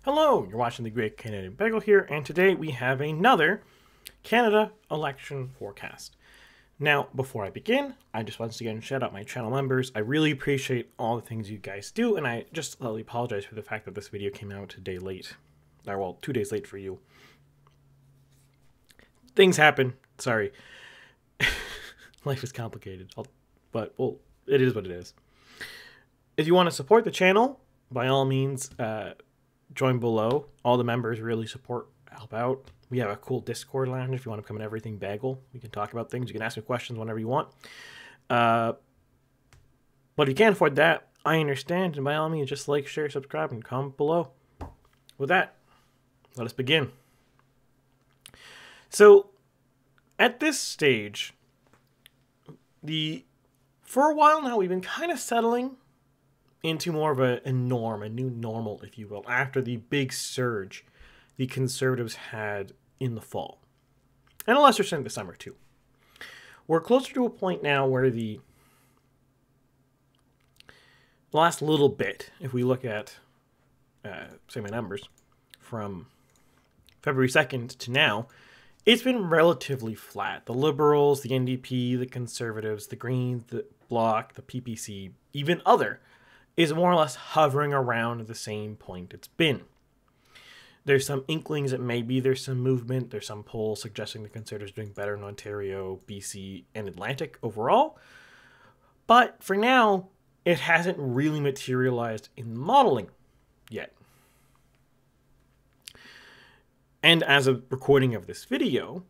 Hello, you're watching the Great Canadian Bagel here, and today we have another Canada election forecast. Now, before I begin, I just once again shout out my channel members. I really appreciate all the things you guys do, and I just slightly apologize for the fact that this video came out a day late. Or, well, 2 days late for you. Things happen. Sorry. Life is complicated. But, well, it is what it is. If you want to support the channel, by all means, join below. All the members really help out. We have a cool Discord lounge if you want to become an everything bagel. We can talk about things. You can ask me questions whenever you want. But if you can't afford that, I understand. And by all means, just like, share, subscribe, and comment below. With that, let us begin. So, at this stage, for a while now, we've been kind of settling into more of a norm, a new normal, if you will, after the big surge the Conservatives had in the fall. And a lesser extent this summer, too. We're closer to a point now where the last little bit, if we look at, say my numbers, from February 2nd to now, it's been relatively flat. The Liberals, the NDP, the Conservatives, the Greens, the Bloc, the PPC, even other, is more or less hovering around the same point it's been. There's some inklings that maybe there's some movement. There's some polls suggesting the Conservatives are doing better in Ontario, BC, and Atlantic overall. But for now, it hasn't really materialized in modeling yet. And as a recording of this video,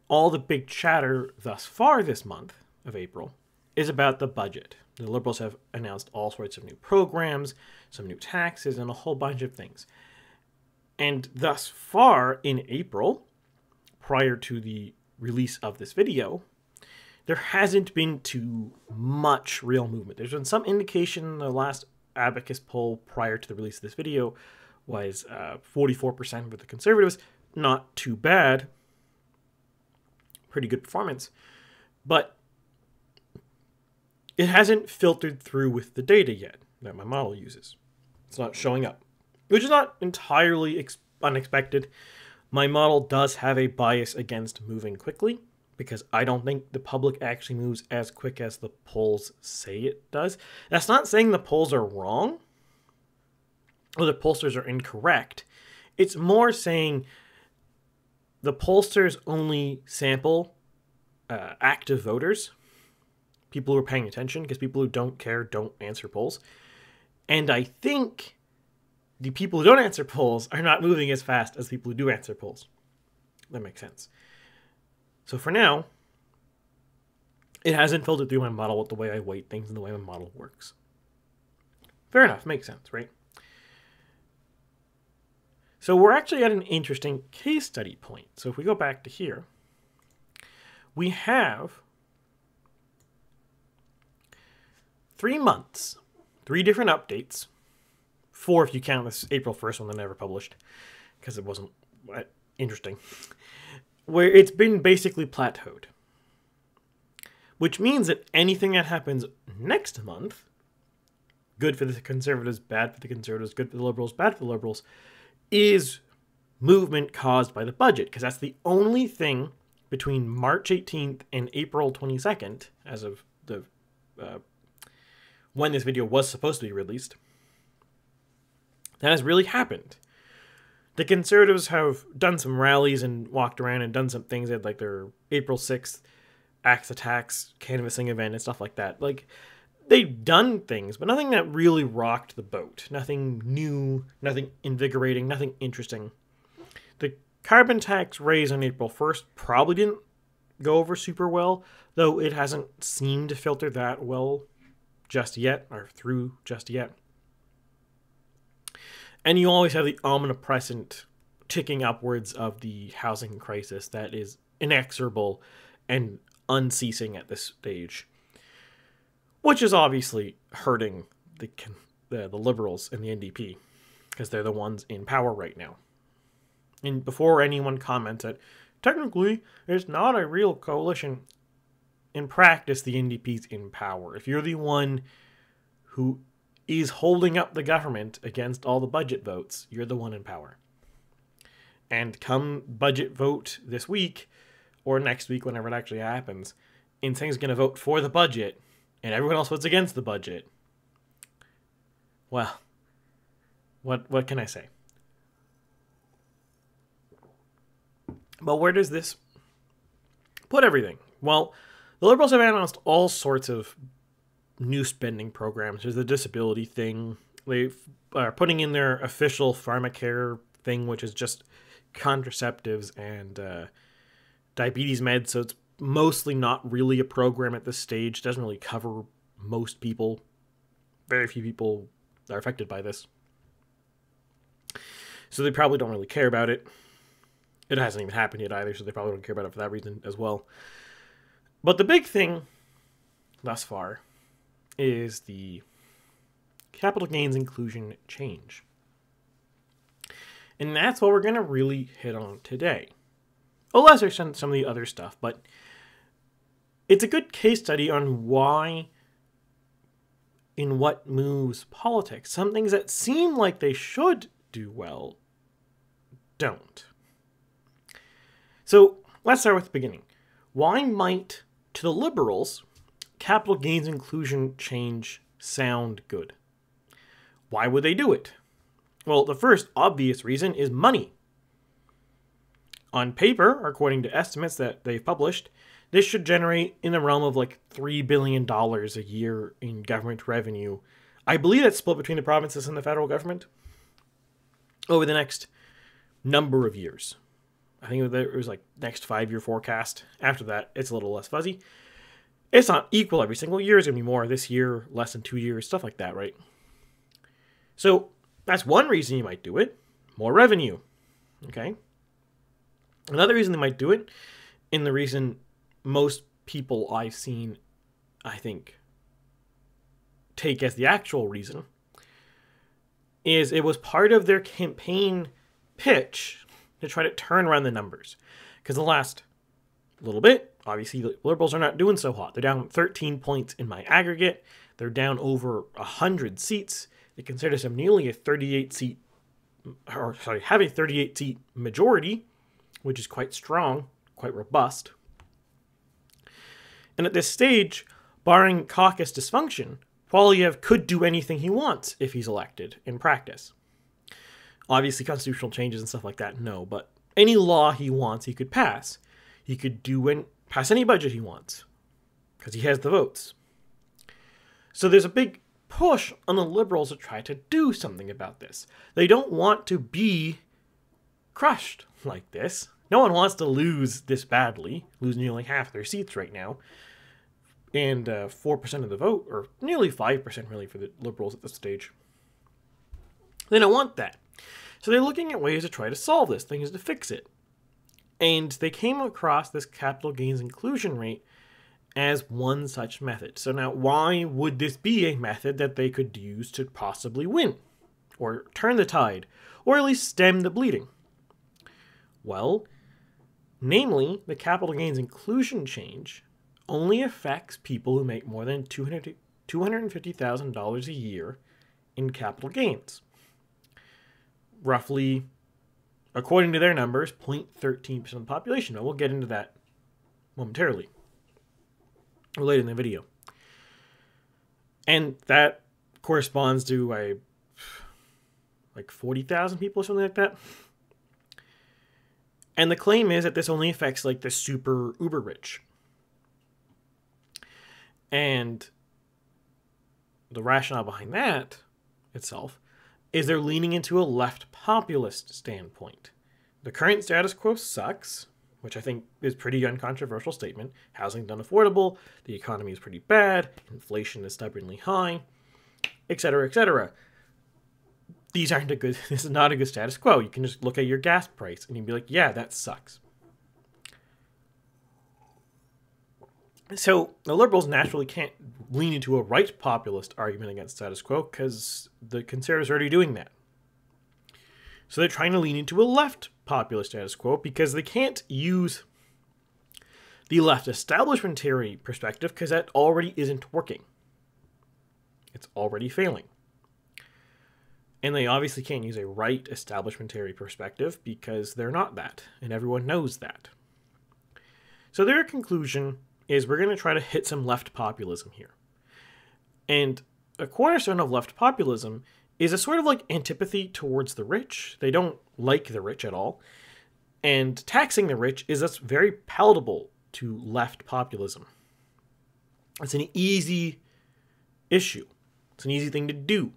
all the big chatter thus far this month of April is about the budget. The Liberals have announced all sorts of new programs, some new taxes, and a whole bunch of things. And thus far in April, prior to the release of this video, there hasn't been too much real movement. There's been some indication. The last Abacus poll prior to the release of this video was 44% for the Conservatives. Not too bad. Pretty good performance. But it hasn't filtered through with the data yet that my model uses. It's not showing up, which is not entirely unexpected. My model does have a bias against moving quickly because I don't think the public actually moves as quick as the polls say it does. That's not saying the polls are wrong or the pollsters are incorrect. It's more saying the pollsters only sample active voters, people who are paying attention, because people who don't care don't answer polls. And I think the people who don't answer polls are not moving as fast as people who do answer polls. That makes sense. So for now, it hasn't filtered through my model with the way I weight things and the way my model works. Fair enough, makes sense, right? So we're actually at an interesting case study point. So if we go back to here, we have 3 months, 3 different updates, 4 if you count this April 1st one that never published, because it wasn't interesting, where it's been basically plateaued. Which means that anything that happens next month, good for the Conservatives, bad for the Conservatives, good for the Liberals, bad for the Liberals, is movement caused by the budget, because that's the only thing between March 18th and April 22nd, as of the when this video was supposed to be released, that has really happened. The Conservatives have done some rallies and walked around and done some things. They had like their April 6th Axe Attacks canvassing event and stuff like that. Like, they've done things, but nothing that really rocked the boat. Nothing new, nothing invigorating, nothing interesting. The carbon tax raise on April 1st probably didn't go over super well, though it hasn't seemed to filter that well just yet, or through just yet. And you always have the omnipresent ticking upwards of the housing crisis that is inexorable and unceasing at this stage, which is obviously hurting the Liberals and the NDP, because they're the ones in power right now. And before anyone comments that, technically, it's not a real coalition, in practice, the NDP's in power. If you're the one who is holding up the government against all the budget votes, you're the one in power. And come budget vote this week, or next week, whenever it actually happens, Insang's going to vote for the budget, and everyone else votes against the budget. Well, what can I say? But where does this put everything? Well, the Liberals have announced all sorts of new spending programs. There's the disability thing. They are putting in their official pharmacare thing, which is just contraceptives and diabetes meds. So it's mostly not really a program at this stage. It doesn't really cover most people. Very few people are affected by this. So they probably don't really care about it. It hasn't even happened yet either, so they probably don't care about it for that reason as well. But the big thing thus far is the capital gains inclusion change. And that's what we're going to really hit on today. A lesser extent some of the other stuff, but it's a good case study on why, in what moves politics, some things that seem like they should do well don't. So let's start with the beginning. Why might, to the Liberals, capital gains inclusion change sound good? Why would they do it? Well, the first obvious reason is money. On paper, according to estimates that they've published, this should generate in the realm of like $3 billion a year in government revenue. I believe that's split between the provinces and the federal government over the next number of years. I think it was like next 5-year forecast. After that, it's a little less fuzzy. It's not equal every single year. It's going to be more this year, less than 2 years, stuff like that, right? So that's one reason you might do it. More revenue. Okay? Another reason they might do it, and the reason most people I've seen, I think, take as the actual reason, is it was part of their campaign pitch to try to turn around the numbers. Because the last little bit, obviously the Liberals are not doing so hot. They're down 13 points in my aggregate. They're down over 100 seats. They consider them nearly a 38-seat, have a 38-seat majority, which is quite strong, quite robust. And at this stage, barring caucus dysfunction, Poilievre could do anything he wants if he's elected in practice. Obviously, constitutional changes and stuff like that, no. But any law he wants, he could pass. He could pass any budget he wants, because he has the votes. So there's a big push on the Liberals to try to do something about this. They don't want to be crushed like this. No one wants to lose this badly, lose nearly half their seats right now, and 4% of the vote, or nearly 5% really for the Liberals at this stage. They don't want that. So they're looking at ways to try to solve this, things to fix it. And they came across this capital gains inclusion rate as one such method. So now, why would this be a method that they could use to possibly win? Or turn the tide? Or at least stem the bleeding? Well, namely, the capital gains inclusion change only affects people who make more than $250,000 a year in capital gains. Roughly, according to their numbers, 0.13% of the population. Now, we'll get into that momentarily, or later in the video. And that corresponds to like 40,000 people or something like that. And the claim is that this only affects like the super uber rich. And the rationale behind that itself is they're leaning into a left populist standpoint. The current status quo sucks, which I think is a pretty uncontroversial statement. Housing's unaffordable, the economy is pretty bad, inflation is stubbornly high, etc., etc. This is not a good status quo. You can just look at your gas price and you'd be like, yeah, that sucks. So the Liberals naturally can't lean into a right populist argument against status quo because the Conservatives are already doing that. So they're trying to lean into a left populist status quo because they can't use the left establishment theory perspective because that already isn't working. It's already failing. And they obviously can't use a right establishmentary perspective because they're not that, and everyone knows that. So their conclusion is we're going to try to hit some left populism here. And a cornerstone of left populism is a sort of like antipathy towards the rich. They don't like the rich at all. And taxing the rich is thus very palatable to left populism. It's an easy issue. It's an easy thing to do.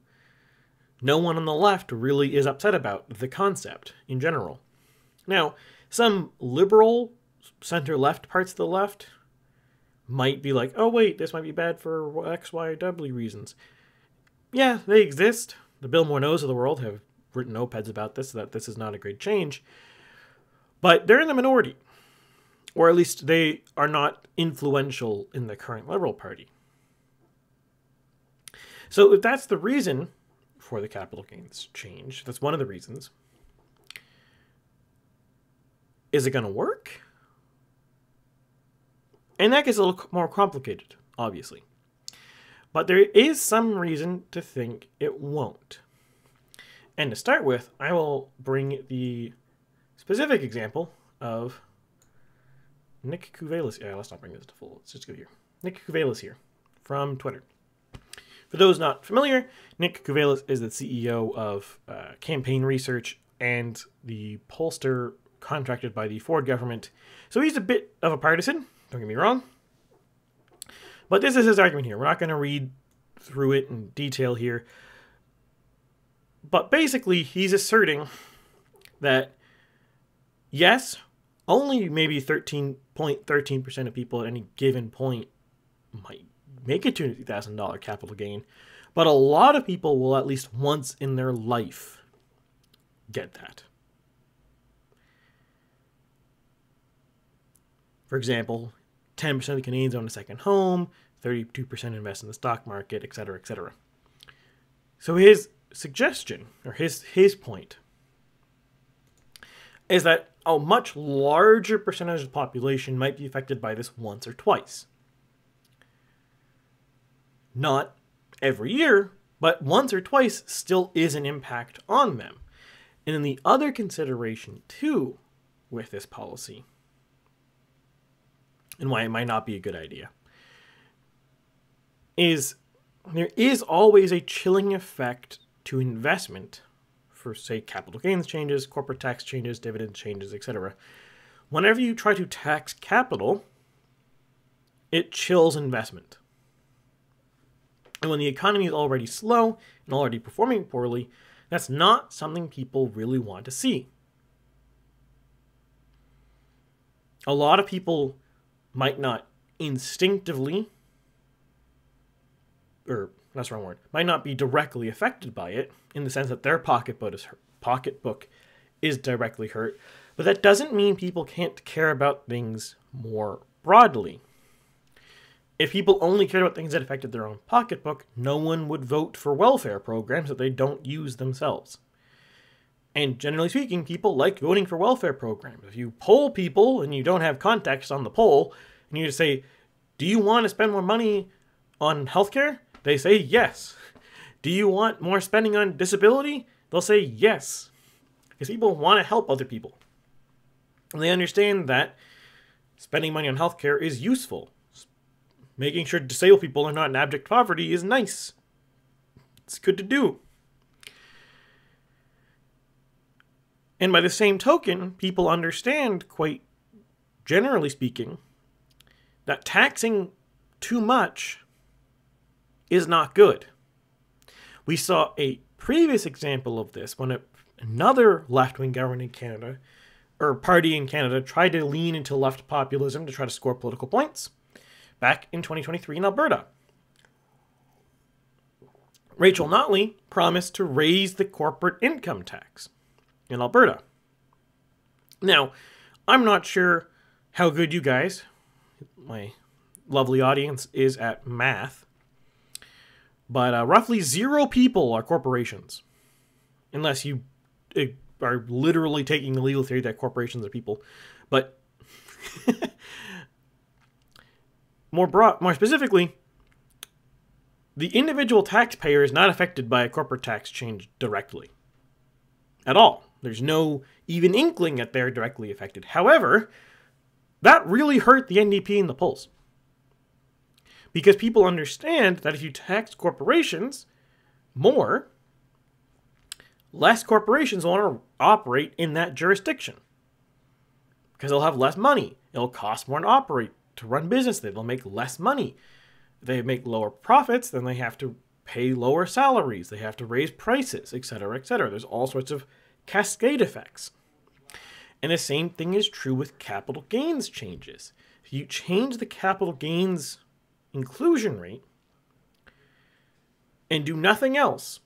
No one on the left really is upset about the concept in general. Now, some liberal center-left parts of the left might be like, oh wait, this might be bad for X, Y, W reasons. Yeah, they exist. The Bill Morneaus of the world have written op-eds about this, that this is not a great change. But they're in the minority. Or at least they are not influential in the current Liberal Party. So if that's the reason for the capital gains change, that's one of the reasons, is it going to work? And that gets a little more complicated, obviously. But there is some reason to think it won't. And to start with, I will bring the specific example of Nick Kouvelis. Yeah, let's not bring this to full. Let's just go here. Nick Kouvelis here from Twitter. For those not familiar, Nick Kouvelis is the CEO of Campaign Research and the pollster contracted by the Ford government. So he's a bit of a partisan, don't get me wrong. But this is his argument here. We're not going to read through it in detail here. But basically, he's asserting that, yes, only maybe 13% of people at any given point might make a $250,000 capital gain, but a lot of people will at least once in their life get that. For example, 10% of the Canadians own a second home, 32% invest in the stock market, etc., etc. So his suggestion, or his point, is that a much larger percentage of the population might be affected by this once or twice. Not every year, but once or twice still is an impact on them. And then the other consideration, too, with this policy, and why it might not be a good idea, is there is always a chilling effect to investment for, say, capital gains changes, corporate tax changes, dividend changes, etc. Whenever you try to tax capital, it chills investment. And when the economy is already slow and already performing poorly, that's not something people really want to see. A lot of people might not instinctively, or that's the wrong word, might not be directly affected by it in the sense that their pocketbook is directly hurt, but that doesn't mean people can't care about things more broadly. If people only cared about things that affected their own pocketbook, no one would vote for welfare programs that they don't use themselves. And generally speaking, people like voting for welfare programs. If you poll people and you don't have context on the poll, and you just say, do you want to spend more money on healthcare? They say yes. Do you want more spending on disability? They'll say yes. Because people want to help other people. And they understand that spending money on healthcare is useful. Making sure disabled people are not in abject poverty is nice. It's good to do. And by the same token, people understand, quite generally speaking, that taxing too much is not good. We saw a previous example of this when another left-wing government in Canada, or party in Canada, tried to lean into left populism to try to score political points back in 2023 in Alberta. Rachel Notley promised to raise the corporate income tax in Alberta. Now, I'm not sure how good you guys, my lovely audience, is at math, but roughly 0 people are corporations, unless you are literally taking the legal theory that corporations are people. But more specifically, the individual taxpayer is not affected by a corporate tax change directly. At all. There's no even inkling that they're directly affected. However, that really hurt the NDP in the polls. Because people understand that if you tax corporations more, less corporations want to operate in that jurisdiction. Because they'll have less money. It'll cost more to operate, to run business. They'll make less money. They make lower profits, then they have to pay lower salaries. They have to raise prices, etc., etc. There's all sorts of cascade effects. And the same thing is true with capital gains changes. If you change the capital gains inclusion rate and do nothing else,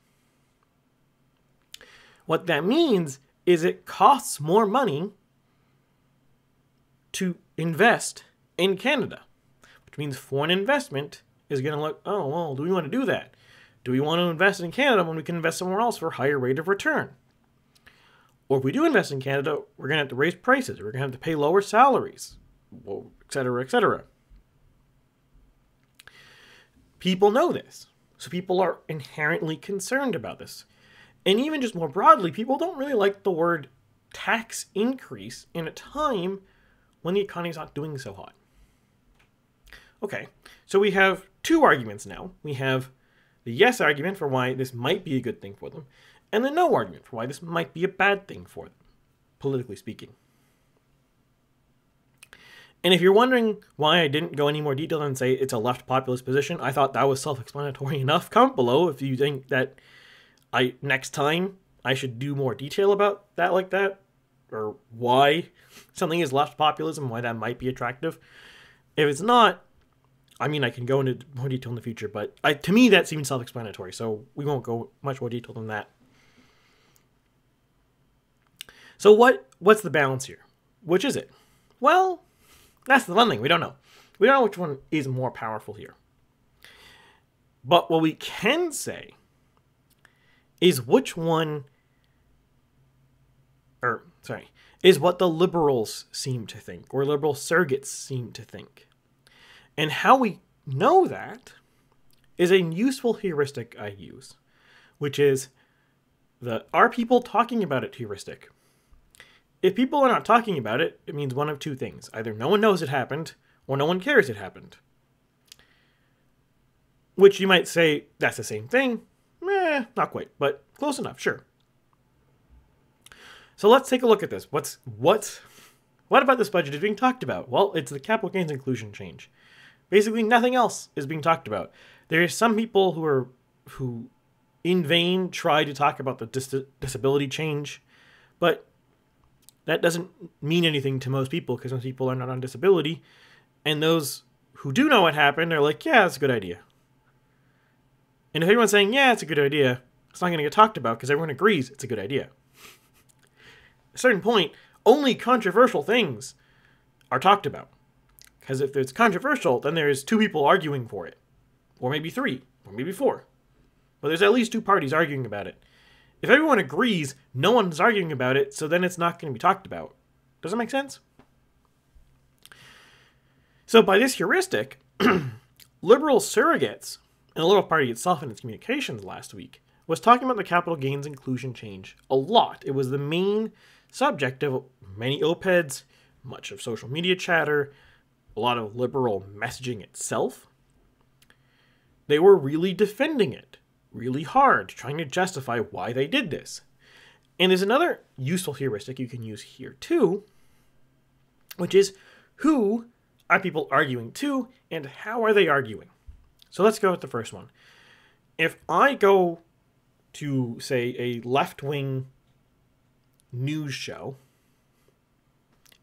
what that means is it costs more money to invest in Canada, which means foreign investment is going to look, oh, well, do we want to do that? Do we want to invest in Canada when we can invest somewhere else for a higher rate of return? Or if we do invest in Canada, we're going to have to raise prices. We're going to have to pay lower salaries, etc., etc. People know this. So people are inherently concerned about this. And even just more broadly, people don't really like the word tax increase in a time when the economy's not doing so hot. Okay, so we have two arguments now. We have the yes argument for why this might be a good thing for them, and the no argument for why this might be a bad thing for them, politically speaking. And if you're wondering why I didn't go any more detail than say it's a left populist position, I thought that was self-explanatory enough. Comment below if you think that next time I should do more detail about that like that, or why something is left populism, why that might be attractive. If it's not, I mean, I can go into more detail in the future, but to me that seems self-explanatory, so we won't go much more detail than that. So what's the balance here? Which is it? Well, that's the one thing. We don't know. We don't know which one is more powerful here. But what we can say is which one, is what the liberals seem to think, or liberal surrogates seem to think. And how we know that is a useful heuristic I use, which is the are people talking about it heuristic. If people are not talking about it, it means one of two things. Either no one knows it happened, or no one cares it happened. Which you might say, that's the same thing. Not quite, but close enough, sure. So let's take a look at this. What about this budget is being talked about? Well, it's the capital gains inclusion change. Basically, nothing else is being talked about. There are some people who in vain try to talk about the disability change, but that doesn't mean anything to most people because most people are not on disability. And those who do know what happened are like, yeah, that's a good idea. And if everyone's saying, yeah, it's a good idea, it's not going to get talked about because everyone agrees it's a good idea. At a certain point, only controversial things are talked about. Because if it's controversial, then there's two people arguing for it. Or maybe three, or maybe four. But there's at least two parties arguing about it. If everyone agrees, no one's arguing about it, so then it's not going to be talked about. Does that make sense? So by this heuristic, liberal surrogates, and the Liberal Party itself in its communications last week, was talking about the capital gains inclusion change a lot. It was the main subject of many op-eds, much of social media chatter, a lot of liberal messaging itself. They were really defending it really hard, trying to justify why they did this. And there's another useful heuristic you can use here too, which is who are people arguing to and how are they arguing? So let's go with the first one. If I go to, say, a left-wing news show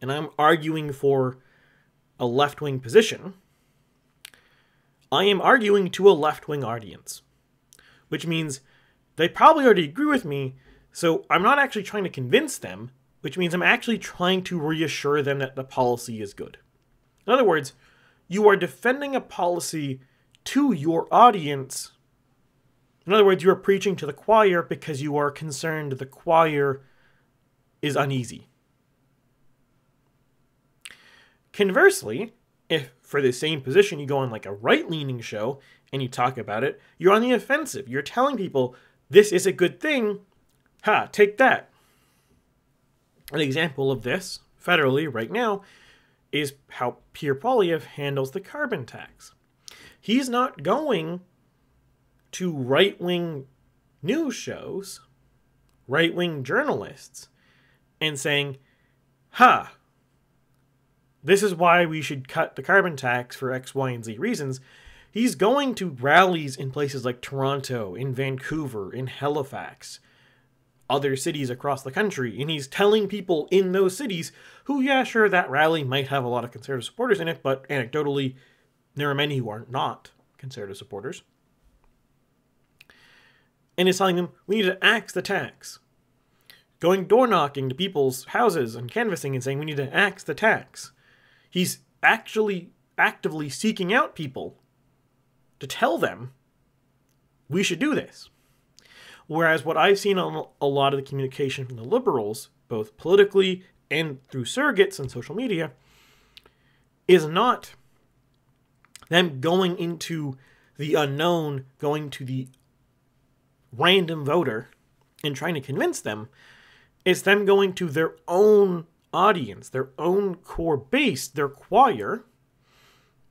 and I'm arguing for a left-wing position, I am arguing to a left-wing audience, which means they probably already agree with me, so I'm not actually trying to convince them, which means I'm actually trying to reassure them that the policy is good. In other words, you are defending a policy to your audience. In other words, you are preaching to the choir because you are concerned the choir is uneasy. Conversely, If for the same position you go on like a right-leaning show and you talk about it, you're on the offensive. You're telling people this is a good thing. Ha, take that. An example of this federally right now is how Pierre Poilievre handles the carbon tax. He's not going to right-wing news shows, right-wing journalists, and saying, ha, this is why we should cut the carbon tax for X, Y, and Z reasons. He's going to rallies in places like Toronto, in Vancouver, in Halifax, other cities across the country, and he's telling people in those cities who, yeah, sure, that rally might have a lot of conservative supporters in it, but anecdotally, there are many who are not conservative supporters. And he's telling them, we need to axe the tax. Going door knocking to people's houses and canvassing and saying, we need to axe the tax. He's actually actively seeking out people to tell them we should do this. Whereas what I've seen on a lot of the communication from the Liberals, both politically and through surrogates and social media, is not them going into the unknown, going to the random voter and trying to convince them. It's them going to their own audience, their own core base, their choir,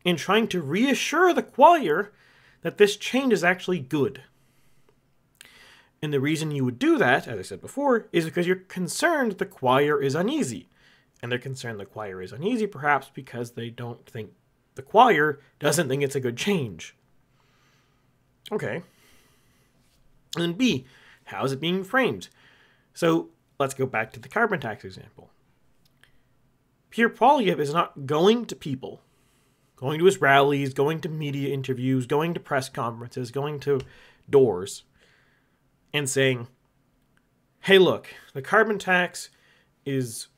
and trying to reassure the choir that this change is actually good. And the reason you would do that, as I said before, is because you're concerned the choir is uneasy. And they're concerned the choir is uneasy perhaps because they don't think the choir doesn't think it's a good change. Okay. And then B, how is it being framed? So let's go back to the carbon tax example. Pierre Poilievre is not going to people, going to his rallies, going to media interviews, going to press conferences, going to doors, and saying, hey, look, the carbon tax is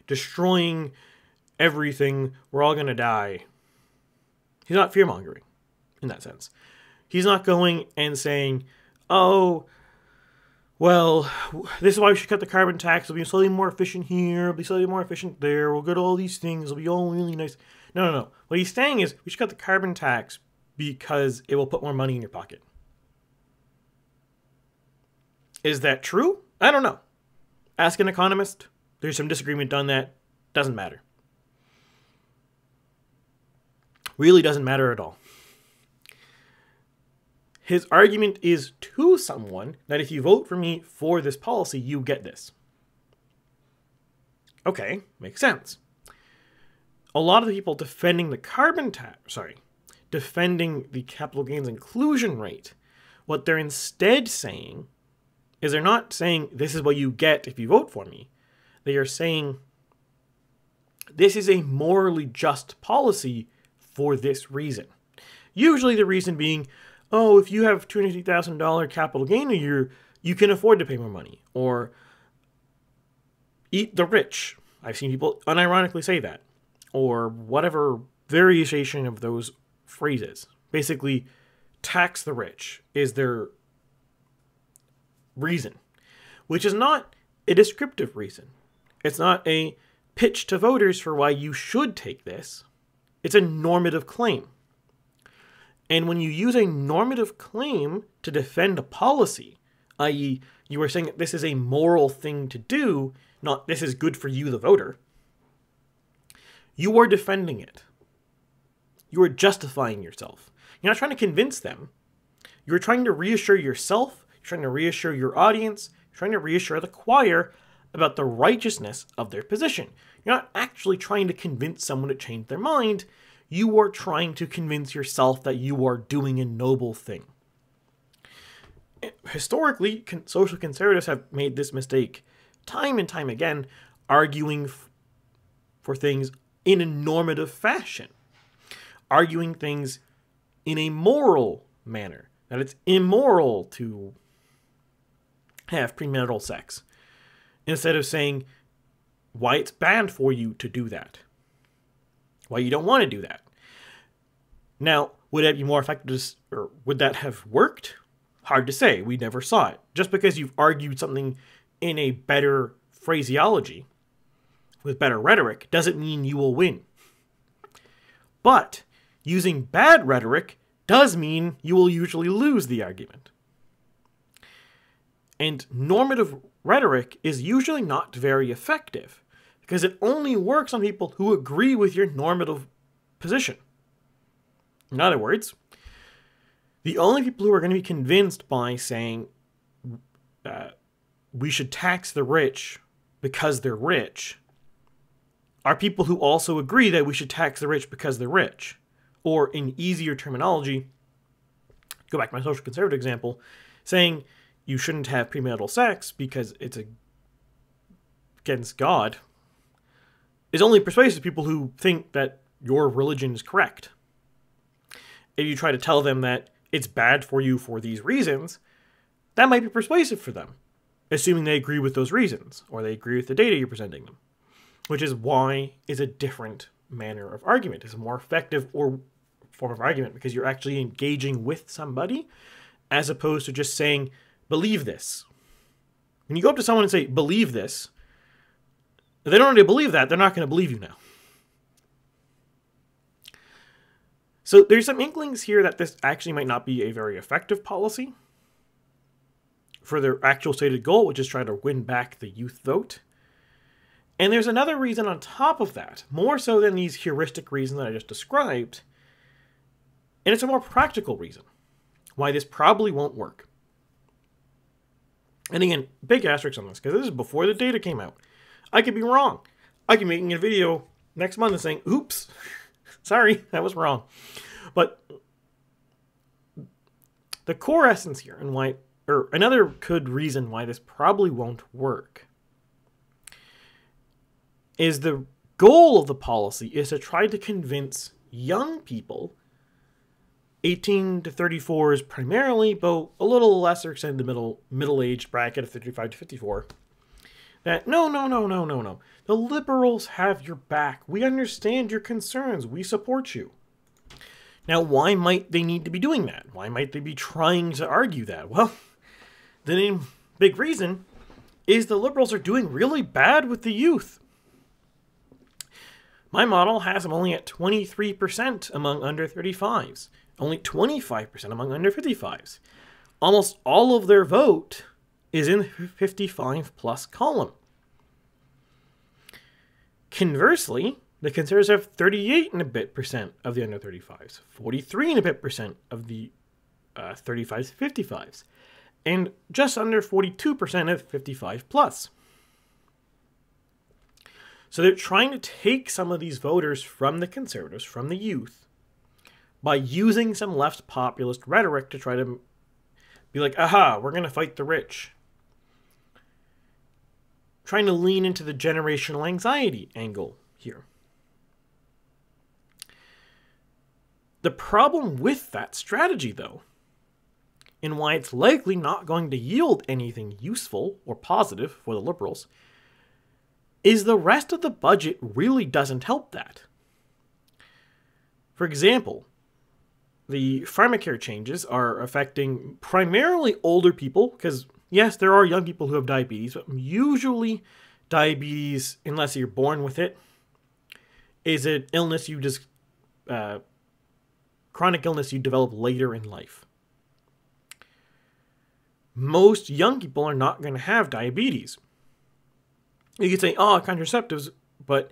destroying everything. We're all going to die. He's not fear-mongering in that sense. He's not going and saying, oh, well, this is why we should cut the carbon tax. It'll be slightly more efficient here. It'll be slightly more efficient there. We'll get all these things. It'll be all really nice. No. What he's saying is we should cut the carbon tax because it will put more money in your pocket. Is that true? I don't know. Ask an economist. There's some disagreement on that. Doesn't matter. Really doesn't matter at all. His argument is to someone that if you vote for me for this policy, you get this. Okay, makes sense. A lot of the people defending the defending the capital gains inclusion rate, what they're instead saying is they're not saying this is what you get if you vote for me. They are saying this is a morally just policy for this reason. Usually the reason being, oh, if you have $250,000 capital gain a year, you can afford to pay more money. Or eat the rich. I've seen people unironically say that. Or whatever variation of those phrases. Basically, tax the rich is their reason. Which is not a descriptive reason. It's not a pitch to voters for why you should take this. It's a normative claim. And when you use a normative claim to defend a policy, i.e., you are saying that this is a moral thing to do, not this is good for you, the voter, you are defending it. You are justifying yourself. You're not trying to convince them. You're trying to reassure yourself, you're trying to reassure your audience, you're trying to reassure the choir about the righteousness of their position. You're not actually trying to convince someone to change their mind. You are trying to convince yourself that you are doing a noble thing. Historically, social conservatives have made this mistake time and time again, arguing for things in a normative fashion. Arguing things in a moral manner. That it's immoral to have premarital sex. Instead of saying why it's bad for you to do that. Why you don't want to do that. Now, would that be more effective, or would that have worked? Hard to say. We never saw it. Just because you've argued something in a better phraseology with better rhetoric doesn't mean you will win. But using bad rhetoric does mean you will usually lose the argument. And normative rhetoric is usually not very effective because it only works on people who agree with your normative position. In other words, the only people who are going to be convinced by saying we should tax the rich because they're rich are people who also agree that we should tax the rich because they're rich. Or in easier terminology, go back to my social conservative example, saying you shouldn't have premarital sex because it's against God is only persuasive to people who think that your religion is correct. If you try to tell them that it's bad for you for these reasons, that might be persuasive for them, assuming they agree with those reasons, or they agree with the data you're presenting them. Which is why it's a different manner of argument. It's a more effective or form of argument because you're actually engaging with somebody as opposed to just saying, believe this. When you go up to someone and say, believe this, if they don't already believe that, they're not going to believe you now. So there's some inklings here that this actually might not be a very effective policy for their actual stated goal, which is try to win back the youth vote. And there's another reason on top of that, more so than these heuristic reasons that I just described, and it's a more practical reason why this probably won't work. And again, big asterisks on this, because this is before the data came out. I could be wrong. I could be making a video next month and saying, oops, sorry, that was wrong. But the core essence here, and why, or another good reason why this probably won't work, is the goal of the policy is to try to convince young people, 18 to 34s primarily, but a little lesser extent the middle-aged bracket of 35 to 54, that no. The liberals have your back. We understand your concerns. We support you. Now, why might they need to be doing that? Why might they be trying to argue that? Well, the main big reason is the liberals are doing really bad with the youth. My model has them only at 23% among under 35s, only 25% among under 55s. Almost all of their vote is in the 55 plus column. Conversely, the conservatives have 38 and a bit percent of the under 35s, 43 and a bit percent of the 35s, 55s, and just under 42% of 55 plus. So they're trying to take some of these voters from the conservatives, from the youth, by using some left populist rhetoric to try to be like, aha, we're going to fight the rich. Trying to lean into the generational anxiety angle here. The problem with that strategy, though, and why it's likely not going to yield anything useful or positive for the liberals, is the rest of the budget really doesn't help that. For example, the pharmacare changes are affecting primarily older people, because yes, there are young people who have diabetes, but usually diabetes, unless you're born with it, is an illness you just, chronic illness you develop later in life. Most young people are not going to have diabetes. You could say, oh, contraceptives, but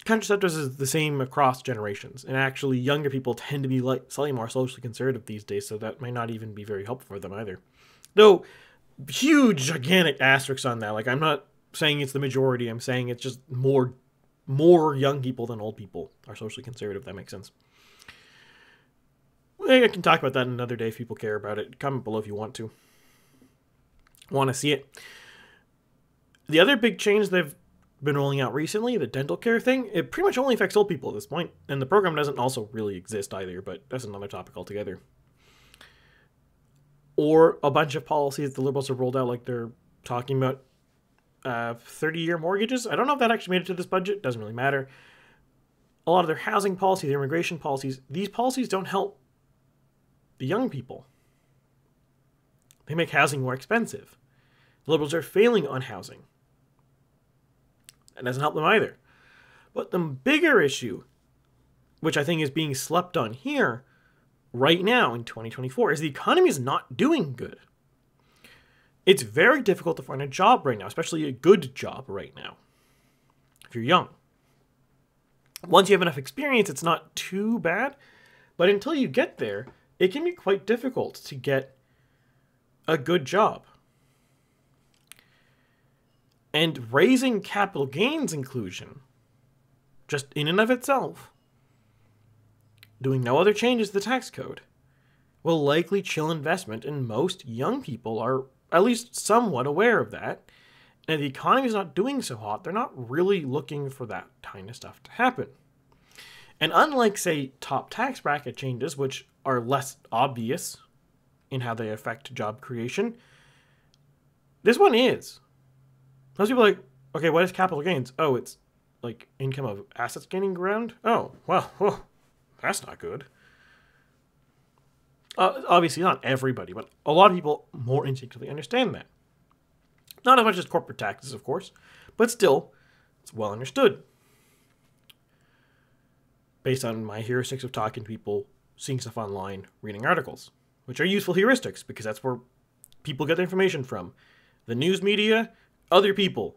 contraceptives is the same across generations. And actually, younger people tend to be slightly more socially conservative these days, so that might not even be very helpful for them either. Though, huge, gigantic asterisks on that. Like, I'm not saying it's the majority. I'm saying it's just more young people than old people are socially conservative, if that makes sense. I can talk about that another day if people care about it. Comment below if you want to. Want to see it. The other big change they've been rolling out recently, the dental care thing, it pretty much only affects old people at this point. And the program doesn't also really exist either, but that's another topic altogether. Or a bunch of policies the liberals have rolled out, like they're talking about 30-year mortgages. I don't know if that actually made it to this budget. Doesn't really matter. A lot of their housing policy, their immigration policies, these policies don't help the young people. They make housing more expensive. The liberals are failing on housing. That doesn't help them either. But the bigger issue, which I think is being slept on here right now in 2024, is the economy is not doing good. It's very difficult to find a job right now, especially a good job right now, if you're young. Once you have enough experience, it's not too bad, but until you get there, it can be quite difficult to get a good job. And raising capital gains inclusion, just in and of itself, doing no other changes to the tax code, will likely chill investment, and most young people are at least somewhat aware of that. And if the economy is not doing so hot, they're not really looking for that kind of stuff to happen. And unlike, say, top tax bracket changes, which are less obvious in how they affect job creation, this one is. Most people are like, okay, what is capital gains? Oh, it's like income of assets gaining ground? Oh, well, that's not good. Obviously, not everybody, but a lot of people more instinctively understand that. Not as much as corporate taxes, of course, but still, it's well understood. Based on my heuristics of talking to people, seeing stuff online, reading articles, which are useful heuristics because that's where people get their information from. The news media, other people.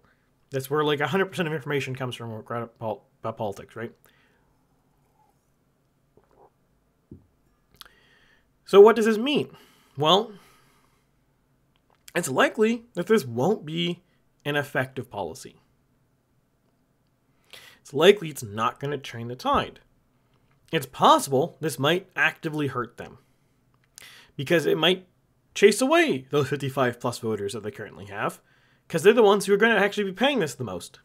That's where like 100% of information comes from about politics, right? So what does this mean? Well, it's likely that this won't be an effective policy. It's likely it's not going to turn the tide. It's possible this might actively hurt them, because it might chase away those 55 plus voters that they currently have, because they're the ones who are going to actually be paying this the most.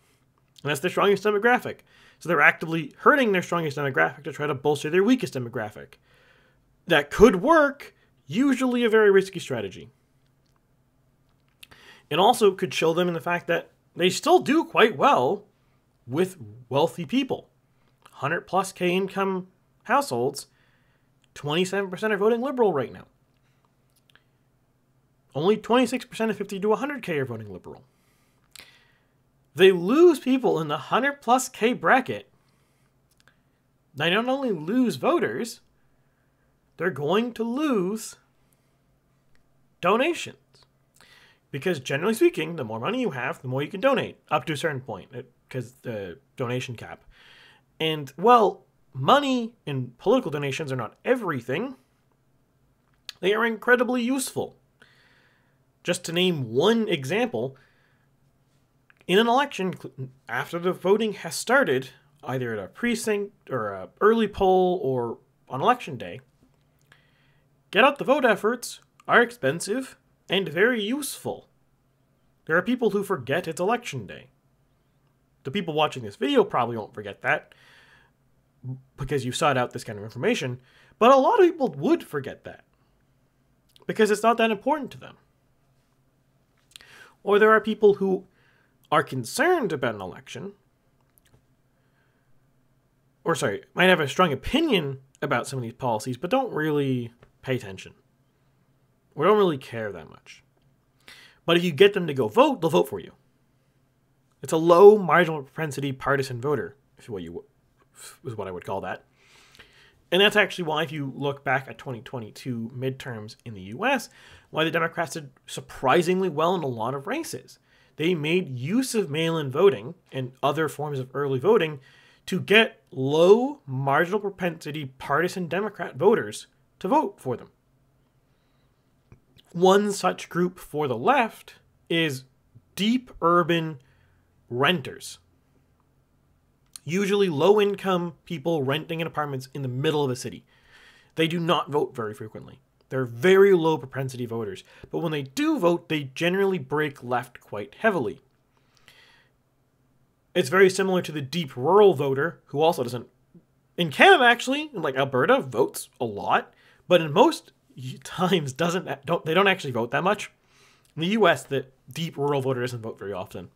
And that's their strongest demographic. So they're actively hurting their strongest demographic to try to bolster their weakest demographic. That could work, usually a very risky strategy. It also could show them in the fact that they still do quite well with wealthy people. 100 plus K income households, 27% are voting liberal right now. Only 26% of 50 to 100K are voting liberal. They lose people in the 100 plus K bracket. They not only lose voters, they're going to lose donations. Because generally speaking, the more money you have, the more you can donate, up to a certain point, because the donation cap. And, well, money and political donations are not everything. They are incredibly useful. Just to name one example, in an election, after the voting has started, either at a precinct or an early poll or on election day, get out the vote efforts are expensive and very useful. There are people who forget it's election day. The people watching this video probably won't forget that because you sought out this kind of information, but a lot of people would forget that because it's not that important to them. Or there are people who are concerned about an election, or might have a strong opinion about some of these policies, but don't really pay attention. Or don't really care that much. But if you get them to go vote, they'll vote for you. It's a low marginal propensity partisan voter, is what I would call that. And that's actually why, if you look back at 2022 midterms in the US, why the Democrats did surprisingly well in a lot of races. They made use of mail-in voting and other forms of early voting to get low marginal propensity partisan Democrat voters to vote for them. One such group for the left is deep urban renters. Usually low-income people renting in apartments in the middle of a city. They do not vote very frequently. They're very low propensity voters. But when they do vote, they generally break left quite heavily. It's very similar to the deep rural voter, who also doesn't... In Canada, actually, like Alberta, votes a lot. But in most times, they don't actually vote that much. In the US, the deep rural voter doesn't vote very often.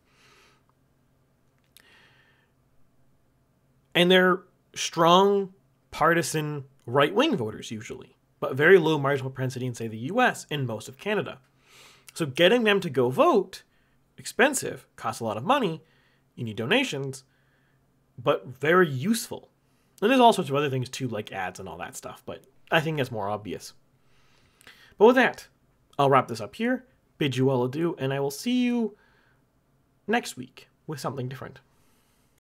And they're strong, partisan, right-wing voters, usually, but very low marginal propensity in, say, the US and most of Canada. So getting them to go vote, expensive, costs a lot of money, you need donations, but very useful. And there's all sorts of other things too, like ads and all that stuff, but I think that's more obvious. But with that, I'll wrap this up here, bid you all adieu, and I will see you next week with something different.